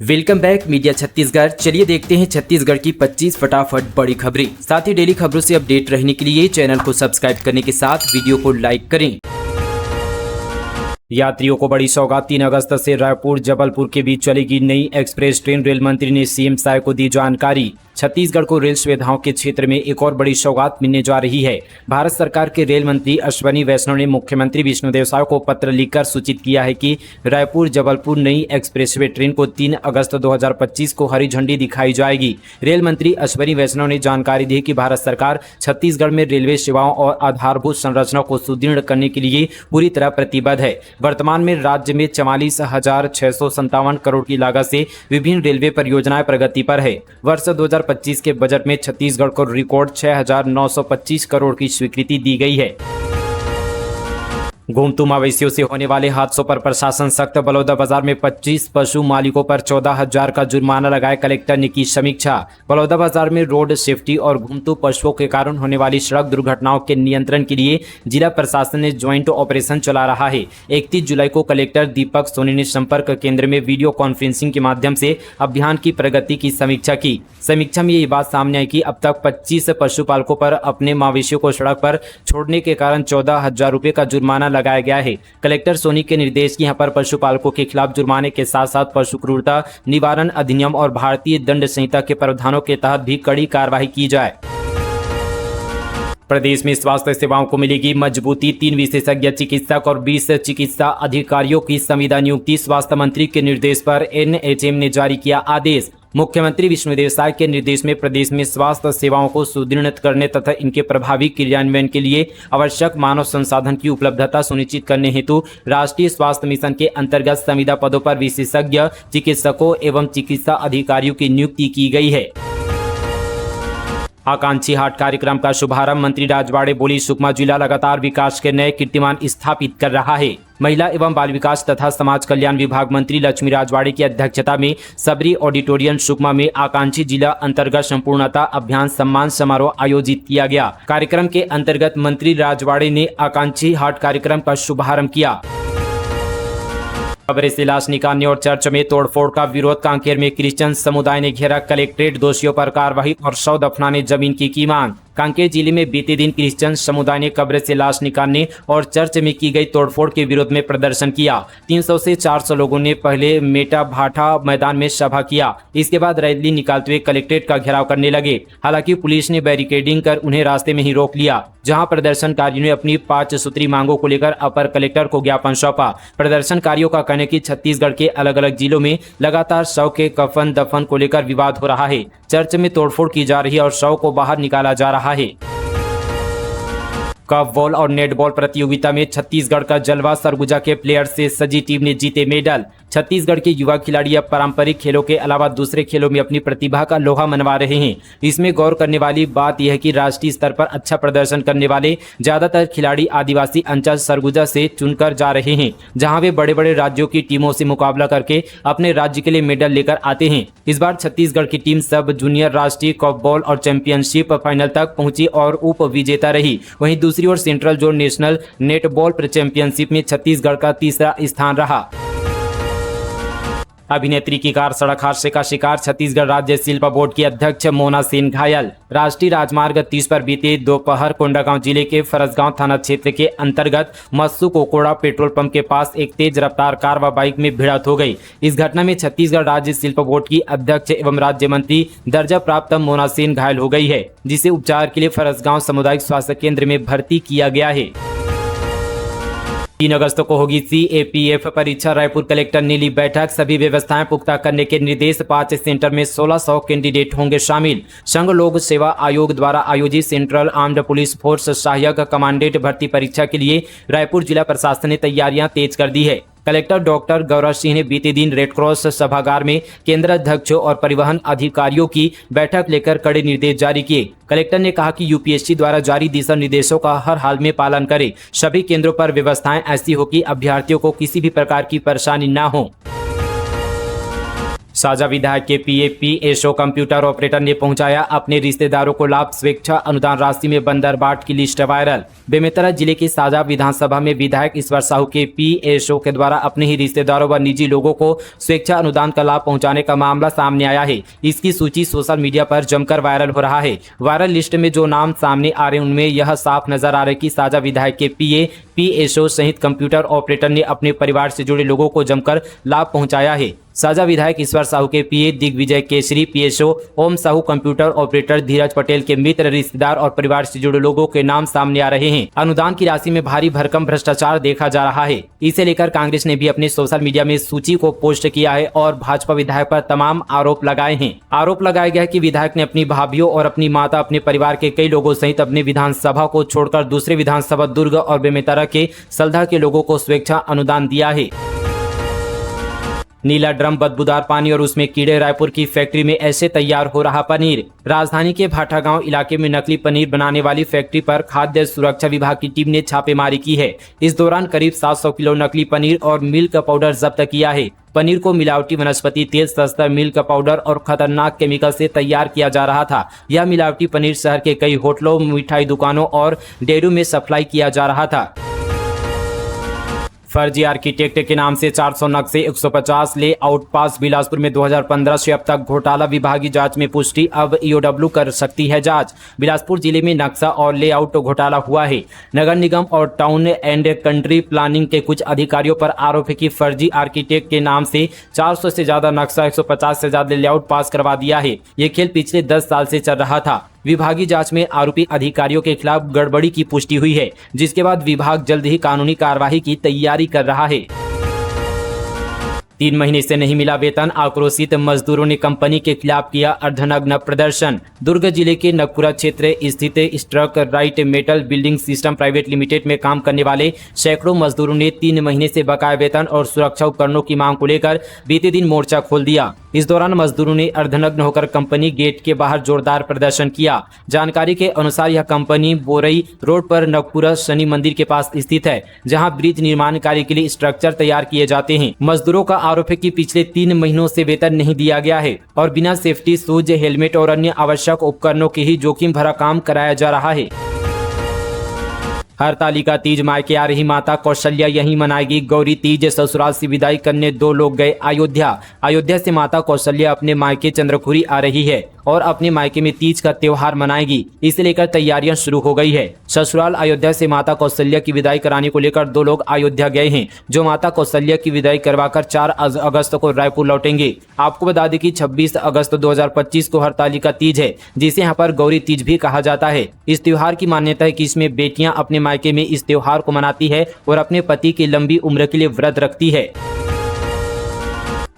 Welcome back media Chhattisgarh. चलिए देखते हैं छत्तीसगढ़ की 25 फटाफट बड़ी खबरें। साथ ही डेली खबरों से अपडेट रहने के लिए चैनल को सब्सक्राइब करने के साथ वीडियो को लाइक करें। यात्रियों को बड़ी सौगात। 3 अगस्त से रायपुर जबलपुर के बीच चलेगी नई एक्सप्रेस ट्रेन। रेल मंत्री ने सीएम साय को दी जानकारी। छत्तीसगढ़ को रेल सुविधाओं के क्षेत्र में एक और बड़ी सौगात मिलने जा रही है। भारत सरकार के रेल मंत्री अश्विनी वैष्णव ने मुख्यमंत्री विष्णुदेव साय को पत्र लिखकर सूचित किया है कि रायपुर जबलपुर नई एक्सप्रेसवे ट्रेन को 3 अगस्त 2025 को हरी झंडी दिखाई जाएगी। रेल मंत्री अश्विनी वैष्णव ने जानकारी दी कि भारत सरकार छत्तीसगढ़ में रेलवे सेवाओं और आधारभूत संरचना को सुदृढ़ करने के लिए पूरी तरह प्रतिबद्ध है। वर्तमान में राज्य में 44,657 करोड़ की लागत से विभिन्न रेलवे परियोजनाएं प्रगति पर है। वर्ष 2025 के बजट में छत्तीसगढ़ को रिकॉर्ड 6,925 करोड़ की स्वीकृति दी गई है। घूमतू मवेशियों से होने वाले हादसों पर प्रशासन सख्त। बलौदाबाजार में 25 पशु मालिकों पर 14,000 का जुर्माना लगाए कलेक्टर ने की समीक्षा। बलौदाबाजार में रोड सेफ्टी और घूमतू पशुओं के कारण होने वाली सड़क दुर्घटनाओं के नियंत्रण के लिए जिला प्रशासन ने ज्वाइंट ऑपरेशन चला रहा है। 31 जुलाई को कलेक्टर दीपक सोनी ने संपर्क केंद्र में वीडियो कॉन्फ्रेंसिंग के माध्यम से अभियान की प्रगति की समीक्षा की। समीक्षा में ये बात सामने आई कि अब तक 25 पशुपालकों पर अपने मवेशियों को सड़क पर छोड़ने के कारण 14,000 रुपये का जुर्माना लगाया गया है। कलेक्टर सोनी के निर्देश की यहाँ पर पशुपालकों के खिलाफ जुर्माने के साथ साथ पशु क्रूरता निवारण अधिनियम और भारतीय दंड संहिता के प्रावधानों के तहत भी कड़ी कार्रवाई की जाए। प्रदेश में स्वास्थ्य सेवाओं को मिलेगी मजबूती। 3 विशेषज्ञ चिकित्सक और 20 चिकित्सा अधिकारियों की संविदा नियुक्ति। स्वास्थ्य मंत्री के निर्देश पर एनएचएम ने जारी किया आदेश। मुख्यमंत्री विष्णुदेव साय के निर्देश में प्रदेश में स्वास्थ्य सेवाओं को सुदृढ़ करने तथा इनके प्रभावी क्रियान्वयन के लिए आवश्यक मानव संसाधन की उपलब्धता सुनिश्चित करने हेतु राष्ट्रीय स्वास्थ्य मिशन के अंतर्गत संविदा पदों पर विशेषज्ञ चिकित्सकों एवं चिकित्सा अधिकारियों की नियुक्ति की गई है। आकांक्षी हाट कार्यक्रम का शुभारंभ। मंत्री राजवाड़े बोली, सुकमा जिला लगातार विकास के नए कीर्तिमान स्थापित कर रहा है। महिला एवं बाल विकास तथा समाज कल्याण विभाग मंत्री लक्ष्मी राजवाड़े की अध्यक्षता में सबरी ऑडिटोरियम सुकमा में आकांक्षी जिला अंतर्गत संपूर्णता अभियान सम्मान समारोह आयोजित किया गया। कार्यक्रम के अंतर्गत मंत्री राजवाड़े ने आकांक्षी हाट कार्यक्रम का शुभारंभ किया। कब्र से लाश निकालने और चर्च में तोड़फोड़ का विरोध। कांकेर में क्रिश्चियन समुदाय ने घेरा कलेक्ट्रेट। दोषियों पर कार्रवाई और शव दफनाने जमीन की मांग। कांकेर जिले में बीते दिन क्रिश्चियन समुदाय ने कब्र से लाश निकालने और चर्च में की गई तोड़फोड़ के विरोध में प्रदर्शन किया। 300 से 400 लोगों ने पहले मेटा भाटा मैदान में सभा किया। इसके बाद रैली निकालते हुए कलेक्ट्रेट का घेराव करने लगे। हालांकि पुलिस ने बैरिकेडिंग कर उन्हें रास्ते में ही रोक लिया, जहां प्रदर्शनकारियों ने अपनी 5 सूत्री मांगों को लेकर अपर कलेक्टर को ज्ञापन सौंपा। प्रदर्शनकारियों का कहना है कि छत्तीसगढ़ के अलग अलग जिलों में लगातार शव के कफन दफन को लेकर विवाद हो रहा है। चर्च में तोड़फोड़ की जा रही है और शव को बाहर निकाला जा रहा है। कप बॉल और नेटबॉल प्रतियोगिता में छत्तीसगढ़ का जलवा। सरगुजा के प्लेयर से सजी टीम ने जीते मेडल। छत्तीसगढ़ के युवा खिलाड़ी अब पारंपरिक खेलों के अलावा दूसरे खेलों में अपनी प्रतिभा का लोहा मनवा रहे हैं। इसमें गौर करने वाली बात यह है कि राष्ट्रीय स्तर पर अच्छा प्रदर्शन करने वाले ज्यादातर खिलाड़ी आदिवासी अंचल सरगुजा से चुनकर जा रहे हैं, जहां वे बड़े बड़े राज्यों की टीमों से मुकाबला करके अपने राज्य के लिए मेडल लेकर आते हैं। इस बार छत्तीसगढ़ की टीम सब जूनियर राष्ट्रीय कप बॉल और चैंपियनशिप फाइनल तक पहुंची और उप विजेता रही। वहीं दूसरी ओर central zone national netball championship में छत्तीसगढ़ का तीसरा स्थान रहा। अभिनेत्री की कार सड़क हादसे का शिकार। छत्तीसगढ़ राज्य शिल्प बोर्ड की अध्यक्ष मोना सेन घायल। राष्ट्रीय राजमार्ग 30 पर बीते दोपहर कोंडागांव जिले के फरसगांव थाना क्षेत्र के अंतर्गत मस्सू कोकोड़ा पेट्रोल पंप के पास एक तेज रफ्तार कार व बाइक में भिड़ंत हो गई। इस घटना में छत्तीसगढ़ राज्य शिल्प बोर्ड की अध्यक्ष एवं राज्य मंत्री दर्जा प्राप्त मोना सेन घायल हो गई है, जिसे उपचार के लिए फरसगांव सामुदायिक स्वास्थ्य केंद्र में भर्ती किया गया है। 3 अगस्त को होगी CAPF परीक्षा। रायपुर कलेक्टर ने ली बैठक। सभी व्यवस्थाएं पुख्ता करने के निर्देश। 5 सेंटर में 1600 कैंडिडेट होंगे शामिल। संघ लोक सेवा आयोग द्वारा आयोजित सेंट्रल आर्म्ड पुलिस फोर्स सहायक कमांडेंट भर्ती परीक्षा के लिए रायपुर जिला प्रशासन ने तैयारियां तेज कर दी है। कलेक्टर डॉक्टर गौरव सिंह ने बीते दिन रेडक्रॉस सभागार में केंद्र अध्यक्षों और परिवहन अधिकारियों की बैठक लेकर कड़े निर्देश जारी किए। कलेक्टर ने कहा कि यूपीएससी द्वारा जारी दिशा निर्देशों का हर हाल में पालन करें। सभी केंद्रों पर व्यवस्थाएं ऐसी हो कि अभ्यर्थियों को किसी भी प्रकार की परेशानी न हो। साजा विधायक के पीएसओ कंप्यूटर ऑपरेटर ने पहुंचाया अपने रिश्तेदारों को लाभ। स्वेच्छा अनुदान राशि में बंदरबाट की लिस्ट वायरल। बेमेतरा जिले के साजा विधानसभा में विधायक ईश्वर साहू के पीएसओ के द्वारा अपने ही रिश्तेदारों व निजी लोगों को स्वेच्छा अनुदान का लाभ पहुंचाने का मामला सामने आया है। इसकी सूची सोशल मीडिया पर जमकर वायरल हो रहा है। वायरल लिस्ट में जो नाम सामने आ रहे उनमें यह साफ नजर आ रहा है कि साजा विधायक के पीएसओ सहित कंप्यूटर ऑपरेटर ने अपने परिवार से जुड़े लोगों को जमकर लाभ पहुंचाया है। साजा विधायक ईश्वर साहू के पीए दिग्विजय केसरी, पीएसओ ओम साहू, कंप्यूटर ऑपरेटर धीरज पटेल के मित्र, रिश्तेदार और परिवार से जुड़े लोगों के नाम सामने आ रहे हैं। अनुदान की राशि में भारी भरकम भ्रष्टाचार देखा जा रहा है। इसे लेकर कांग्रेस ने भी अपने सोशल मीडिया में सूची को पोस्ट किया है और भाजपा विधायक पर तमाम आरोप लगाए हैं। आरोप लगाया गया है कि विधायक ने अपनी भाभीियों और अपनी माता, अपने परिवार के कई लोगों सहित अपने विधानसभा को छोड़कर दूसरे विधानसभा दुर्ग और बेमेतरा के सलधा के लोगों को स्वेच्छा अनुदान दिया है। नीला ड्रम, बदबूदार पानी और उसमें कीड़े। रायपुर की फैक्ट्री में ऐसे तैयार हो रहा पनीर। राजधानी के भाटा गांव इलाके में नकली पनीर बनाने वाली फैक्ट्री पर खाद्य सुरक्षा विभाग की टीम ने छापेमारी की है। इस दौरान करीब 700 किलो नकली पनीर और मिल्क पाउडर जब्त किया है। पनीर को मिलावटी वनस्पति तेल, सस्ता मिल्क पाउडर और खतरनाक केमिकल से तैयार किया जा रहा था। यह मिलावटी पनीर शहर के कई होटलों, मिठाई दुकानों और डेयरी में सप्लाई किया जा रहा था। फर्जी आर्किटेक्ट के नाम से 400 नक्शे, 150 लेआउट पास। बिलासपुर में 2015 से अब तक घोटाला, विभागीय जांच में पुष्टि। अब ईओडब्ल्यू कर सकती है जांच। बिलासपुर जिले में नक्शा और लेआउट घोटाला हुआ है। नगर निगम और टाउन एंड कंट्री प्लानिंग के कुछ अधिकारियों पर आरोप है कि फर्जी आर्किटेक्ट के नाम से 400 से ज्यादा नक्शा, 150 से ज्यादा लेआउट पास करवा दिया है। ये खेल पिछले 10 साल से चल रहा था। विभागीय जांच में आरोपी अधिकारियों के खिलाफ गड़बड़ी की पुष्टि हुई है, जिसके बाद विभाग जल्द ही कानूनी कार्रवाई की तैयारी कर रहा है। 3 महीने से नहीं मिला वेतन, आक्रोशित मजदूरों ने कंपनी के खिलाफ किया अर्धनग्न प्रदर्शन। दुर्ग जिले के नगपुरा क्षेत्र स्थित struck right metal building system private limited में काम करने वाले सैकड़ों मजदूरों ने 3 महीने से बकाया वेतन और सुरक्षा उपकरणों की मांग को लेकर बीते दिन मोर्चा खोल दिया। इस दौरान मजदूरों ने अर्धनग्न होकर कंपनी गेट के बाहर जोरदार प्रदर्शन किया। जानकारी के अनुसार यह कंपनी बोरई रोड पर नगपुरा शनि मंदिर के पास स्थित है, जहां ब्रिज निर्माण कार्य के लिए स्ट्रक्चर तैयार किए जाते हैं। मजदूरों का आरोप है कि पिछले 3 महीनों से वेतन नहीं दिया गया है और बिना सेफ्टी शूज, हेलमेट और अन्य आवश्यक उपकरणों के ही जोखिम भरा काम कराया जा रहा है। हरतालिका तीज, मायके आ रही माता कौशल्या यहीं मनाएगी गौरी तीज। ससुराल से विदाई करने 2 लोग गए अयोध्या। अयोध्या से माता कौशल्या अपने मायके चंद्रखुरी आ रही है और अपने मायके में तीज का त्योहार मनाएगी। इसे लेकर तैयारियां शुरू हो गई है। ससुराल अयोध्या से माता कौशल्या की विदाई कराने को लेकर 2 लोग अयोध्या गए हैं, जो माता कौशल्या की विदाई करवाकर 4 अगस्त को रायपुर लौटेंगे। आपको बता दें कि 26 अगस्त 2025 को हरतालिका तीज है, जिसे यहाँ पर गौरी तीज भी कहा जाता है। इस त्योहार की मान्यता है कि इसमें बेटियां अपने मायके में इस त्योहार को मनाती है और अपने पति की लंबी उम्र के लिए व्रत रखती है।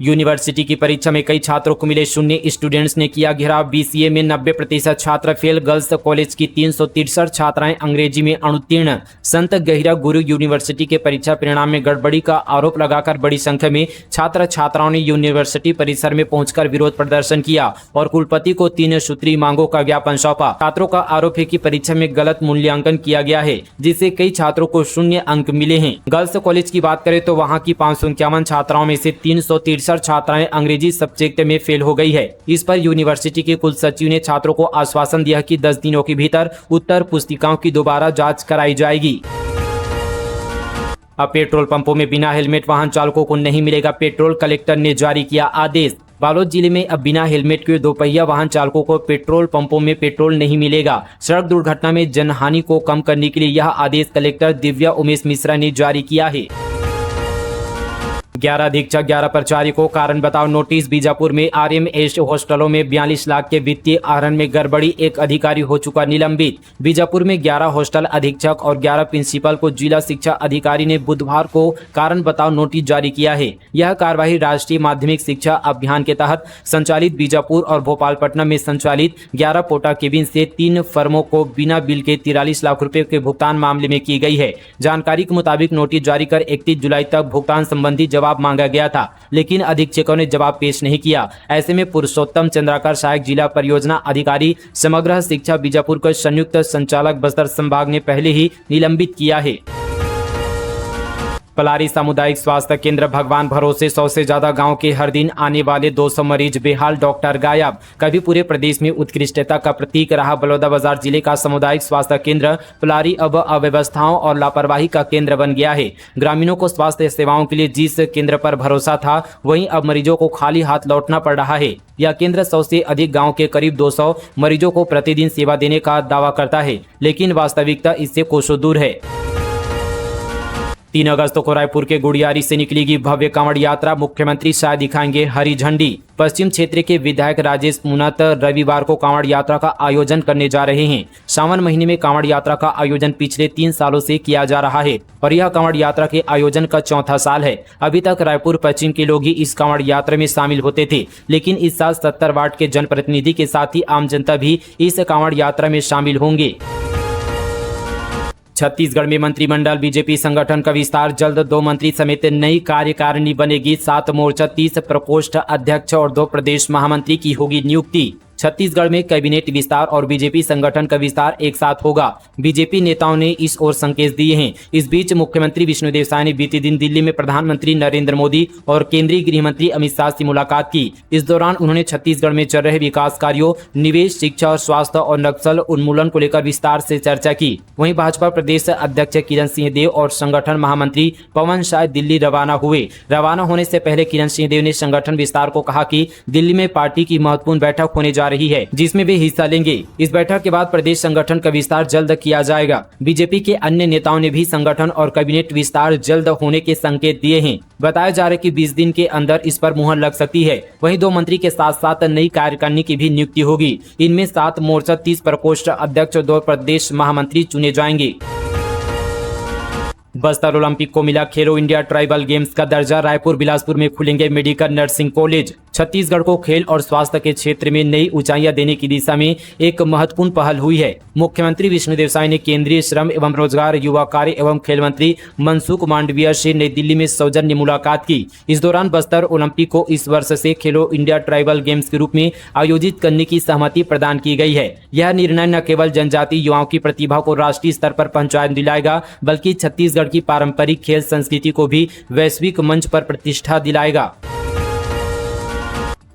यूनिवर्सिटी की परीक्षा में कई छात्रों को मिले शून्य, स्टूडेंट्स ने किया घेराव। बीसीए में 90% छात्र फेल। गर्ल्स कॉलेज की 363 छात्राएं अंग्रेजी में अनुत्तीर्ण। संत गहिरा गुरु यूनिवर्सिटी के परीक्षा परिणाम में गड़बड़ी का आरोप लगाकर बड़ी संख्या में छात्र छात्राओं ने यूनिवर्सिटी परिसर में पहुंचकर विरोध प्रदर्शन किया और कुलपति को 3 सूत्री मांगों का ज्ञापन सौंपा। छात्रों का आरोप है कि परीक्षा में गलत मूल्यांकन किया गया है, जिससे कई छात्रों को शून्य अंक मिले हैं। गर्ल्स कॉलेज की बात करें तो वहाँ की 551 छात्राओं में से 363 छात्राएं अंग्रेजी सब्जेक्ट में फेल हो गई है। इस पर यूनिवर्सिटी के कुल सचिव ने छात्रों को आश्वासन दिया कि 10 दिनों के भीतर उत्तर पुस्तिकाओं की दोबारा जांच कराई जाएगी। अब पेट्रोल पंपों में बिना हेलमेट वाहन चालकों को नहीं मिलेगा पेट्रोल, कलेक्टर ने जारी किया आदेश। बालोद जिले में अब बिना हेलमेट के 2 पहिया वाहन चालकों को पेट्रोल पंपों में पेट्रोल नहीं मिलेगा। सड़क दुर्घटना में जनहानि को कम करने के लिए यह आदेश कलेक्टर दिव्या उमेश मिश्रा ने जारी किया है। 11 अधीक्षक 11 प्राचार्य को कारण बताओ नोटिस। बीजापुर में आरएमएस हॉस्टलों में 42 लाख के वित्तीय आहरण में गड़बड़ी, एक अधिकारी हो चुका निलंबित। बीजापुर में 11 हॉस्टल अधीक्षक और 11 प्रिंसिपल को जिला शिक्षा अधिकारी ने बुधवार को कारण बताओ नोटिस जारी किया है। यह कार्यवाही राष्ट्रीय माध्यमिक शिक्षा अभियान के तहत संचालित बीजापुर और भोपालपट्टनम में संचालित 11 पोटा केबिन से 3 फर्मों को बिना बिल के 43 लाख रुपए के भुगतान मामले में की गई है। जानकारी के मुताबिक नोटिस जारी कर 31 जुलाई तक भुगतान संबंधी जवाब मांगा गया था, लेकिन अधीक्षकों ने जवाब पेश नहीं किया। ऐसे में पुरुषोत्तम चंद्राकर, सहायक जिला परियोजना अधिकारी समग्र शिक्षा बीजापुर को संयुक्त संचालक बस्तर संभाग ने पहले ही निलंबित किया है। पलारी सामुदायिक स्वास्थ्य केंद्र भगवान भरोसे 100 से ज्यादा गांव के हर दिन आने वाले 200 मरीज बेहाल, डॉक्टर गायब। कभी पूरे प्रदेश में उत्कृष्टता का प्रतीक रहा बलौदाबाजार जिले का सामुदायिक स्वास्थ्य केंद्र पलारी अब अव्यवस्थाओं और लापरवाही का केंद्र बन गया है। ग्रामीणों को स्वास्थ्य सेवाओं के लिए जिस केंद्र पर भरोसा था, वहीं अब मरीजों को खाली हाथ लौटना पड़ रहा है। यह केंद्र 100 से अधिक गाँव के करीब 200 मरीजों को प्रतिदिन सेवा देने का दावा करता है, लेकिन वास्तविकता इससे कोसों दूर है। 3 अगस्त को रायपुर के गुड़ियारी से निकलेगी भव्य कांवड़ यात्रा, मुख्यमंत्री शायद दिखाएंगे हरी झंडी। पश्चिम क्षेत्र के विधायक राजेश मुनत रविवार को कांवड़ यात्रा का आयोजन करने जा रहे हैं। सावन महीने में कांवड़ यात्रा का आयोजन पिछले 3 सालों से किया जा रहा है और यह कांवड़ यात्रा के आयोजन का 4था साल है। अभी तक रायपुर पश्चिम के लोग ही इस कांवड़ यात्रा में शामिल होते थे, लेकिन इस साल 70 वार्ड के जनप्रतिनिधि के साथ ही आम जनता भी इस कांवड़ यात्रा में शामिल होंगे। छत्तीसगढ़ में मंत्रिमंडल बीजेपी संगठन का विस्तार, जल्द 2 मंत्री समेत नई कार्यकारिणी बनेगी। 7 मोर्चा, 30 प्रकोष्ठ अध्यक्ष और 2 प्रदेश महामंत्री की होगी नियुक्ति। छत्तीसगढ़ में कैबिनेट विस्तार और बीजेपी संगठन का विस्तार एक साथ होगा। बीजेपी नेताओं ने इस ओर संकेत दिए हैं। इस बीच मुख्यमंत्री विष्णुदेव साय ने बीते दिन दिल्ली में प्रधानमंत्री नरेंद्र मोदी और केंद्रीय गृह मंत्री अमित शाह से मुलाकात की। इस दौरान उन्होंने छत्तीसगढ़ में चल रहे विकास कार्यों, निवेश, शिक्षा और स्वास्थ्य और नक्सल उन्मूलन को लेकर विस्तार से चर्चा की। वहीं भाजपा प्रदेश अध्यक्ष किरण सिंहदेव और संगठन महामंत्री पवन शाह दिल्ली रवाना हुए। रवाना होने से पहले किरण सिंहदेव ने संगठन विस्तार को कहा कि दिल्ली में पार्टी की महत्वपूर्ण बैठक होने जा रही है, जिसमें वे हिस्सा लेंगे। इस बैठक के बाद प्रदेश संगठन का विस्तार जल्द किया जाएगा। बीजेपी के अन्य नेताओं ने भी संगठन और कैबिनेट विस्तार जल्द होने के संकेत दिए हैं। बताया जा रहा है कि 20 दिन के अंदर इस पर मुहर लग सकती है। वहीं 2 मंत्री के साथ साथ नई कार्यकारिणी की भी नियुक्ति होगी। इनमें 7 मोर्चा, 30 प्रकोष्ठ अध्यक्ष और 2 प्रदेश महामंत्री चुने जाएंगे। बस्तर ओलंपिक को मिला खेलो इंडिया ट्राइबल गेम्स का दर्जा, रायपुर बिलासपुर में खुलेंगे मेडिकल नर्सिंग कॉलेज। छत्तीसगढ़ को खेल और स्वास्थ्य के क्षेत्र में नई ऊंचाइयां देने की दिशा में एक महत्वपूर्ण पहल हुई है। मुख्यमंत्री विष्णुदेव साय ने केंद्रीय श्रम एवं रोजगार, युवा कार्य एवं खेल मंत्री मनसुख मांडविया से नई दिल्ली में सौजन्य मुलाकात की। इस दौरान बस्तर ओलंपिक को इस वर्ष से खेलो इंडिया ट्राइबल गेम्स के रूप में आयोजित करने की सहमति प्रदान की गई है। यह निर्णय न केवल जनजातीय युवाओं की प्रतिभा को राष्ट्रीय स्तर पर पहुंचाने दिलाएगा, बल्कि छत्तीसगढ़ की पारंपरिक खेल संस्कृति को भी वैश्विक मंच पर प्रतिष्ठा दिलाएगा।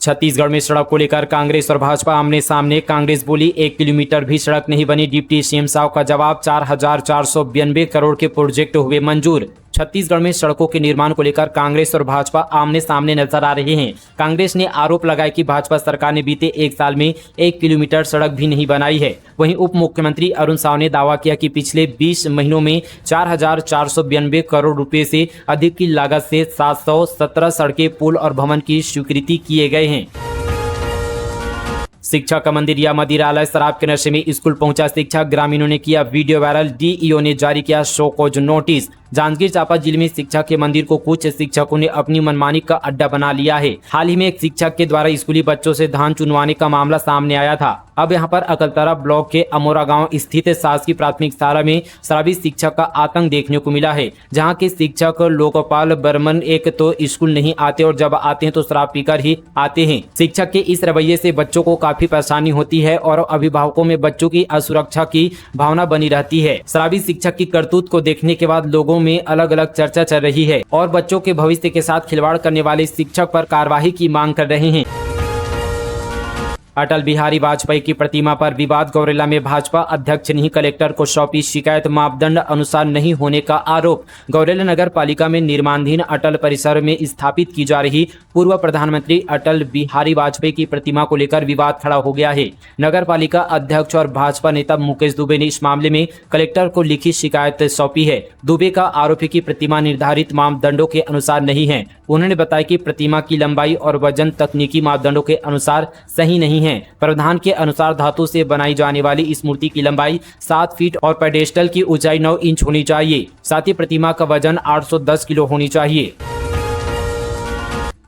छत्तीसगढ़ में सड़क को लेकर कांग्रेस और भाजपा आमने सामने। कांग्रेस बोली 1 किलोमीटर भी सड़क नहीं बनी, डिप्टी सीएम साहब का जवाब। 4,492 करोड़ के प्रोजेक्ट हुए मंजूर। छत्तीसगढ़ में सड़कों के निर्माण को लेकर कांग्रेस और भाजपा आमने सामने नजर आ रहे हैं। कांग्रेस ने आरोप लगाया कि भाजपा सरकार ने बीते 1 साल में 1 किलोमीटर सड़क भी नहीं बनाई है। वहीं उप मुख्यमंत्री अरुण साव ने दावा किया कि पिछले 20 महीनों में 4,492 करोड़ रुपए से अधिक की लागत से 717 सड़कें, पुल और भवन की स्वीकृति किए गए हैं। शिक्षा का मंदिर या मदिरालय, शराब के नशे में स्कूल पहुंचा शिक्षक, ग्रामीणों ने किया वीडियो वायरल। डीईओ ने जारी किया show cause notice. Janjgir Champa जिले में शिक्षा के मंदिर को कुछ शिक्षकों ने अपनी मनमानी का अड्डा बना लिया है। हाल ही में एक शिक्षक के द्वारा स्कूली बच्चों से धान चुनवाने का मामला सामने आया था। अब यहां पर अकलतरा ब्लॉक के अमोरा गांव स्थित शासकीय प्राथमिक शाला में शराबी शिक्षक का आतंक देखने को मिला है, जहां के शिक्षक लोकपाल बर्मन एक तो स्कूल नहीं आते और जब आते हैं तो शराब पीकर ही आते हैं। शिक्षक के इस रवैये से बच्चों को काफी परेशानी होती है और अभिभावकों में बच्चों की असुरक्षा की भावना बनी रहती है। शराबी शिक्षक की करतूत को देखने के बाद लोगों में अलग अलग चर्चा चल रही है और बच्चों के भविष्य के साथ खिलवाड़ करने वाले शिक्षक पर कार्रवाई की मांग कर रहे हैं। अटल बिहारी वाजपेयी की प्रतिमा पर विवाद, गौरेला में भाजपा अध्यक्ष ने कलेक्टर को सौंपी शिकायत, मापदंड अनुसार नहीं होने का आरोप। गौरेला नगर पालिका में निर्माणाधीन अटल परिसर में स्थापित की जा रही पूर्व प्रधानमंत्री अटल बिहारी वाजपेयी की प्रतिमा को लेकर विवाद खड़ा हो गया है। नगर पालिका अध्यक्ष और भाजपा नेता मुकेश दुबे ने इस मामले में कलेक्टर को लिखित शिकायत सौंपी है। दुबे का आरोप है कि प्रतिमा निर्धारित मापदंडों के अनुसार नहीं है। उन्होंने बताया कि प्रतिमा की लंबाई और वजन तकनीकी मापदंडों के अनुसार सही नहीं है। प्रावधान के अनुसार धातु से बनाई जाने वाली इस मूर्ति की लंबाई 7 फीट और पेडेस्टल की ऊंचाई 9 इंच होनी चाहिए। साथ ही प्रतिमा का वजन 810 किलो होनी चाहिए।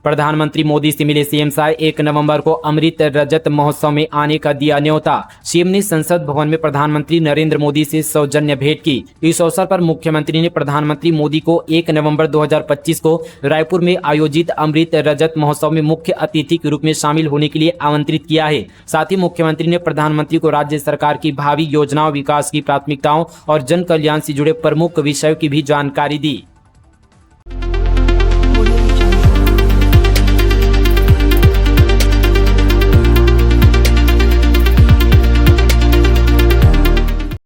प्रधानमंत्री मोदी से मिले सीएम साय, 1 नवंबर को अमृत रजत महोत्सव में आने का दिया न्योता। सीएम ने संसद भवन में प्रधानमंत्री नरेंद्र मोदी से सौजन्य भेंट की। इस अवसर पर मुख्यमंत्री ने प्रधानमंत्री मोदी को 1 नवंबर 2025 को रायपुर में आयोजित अमृत रजत महोत्सव में मुख्य अतिथि के रूप में शामिल होने के लिए आमंत्रित किया है। साथ ही मुख्यमंत्री ने प्रधानमंत्री को राज्य सरकार की भावी योजनाओं, विकास की प्राथमिकताओं और जन कल्याण से जुड़े प्रमुख विषयों की भी जानकारी दी।